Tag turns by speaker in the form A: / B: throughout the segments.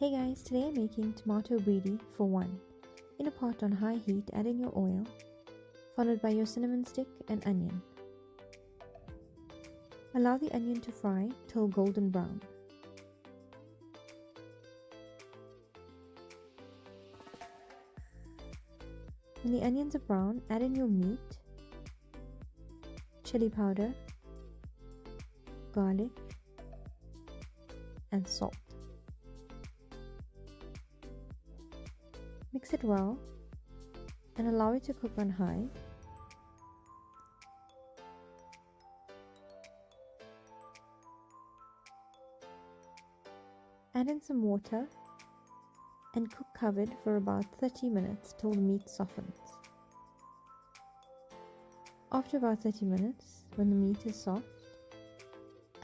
A: Hey guys, today I'm making tomato breedie for one. In a pot on high heat, add in your oil, followed by your cinnamon stick and onion. Allow the onion to fry till golden brown. When the onions are brown, add in your meat, chili powder, garlic, and salt. Mix it well and allow it to cook on high. Add in some water and cook covered for about 30 minutes till the meat softens. After about 30 minutes, when the meat is soft,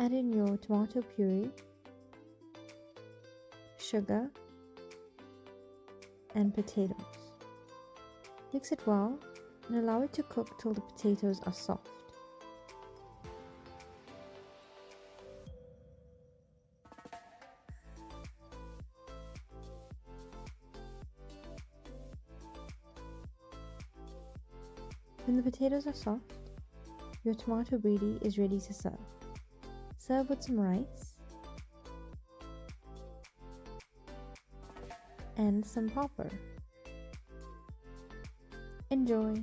A: add in your tomato puree, sugar, and potatoes. Mix it well and allow it to cook till the potatoes are soft. When the potatoes are soft, your tomato breedie is ready to serve. Serve with some rice and some popper. Enjoy!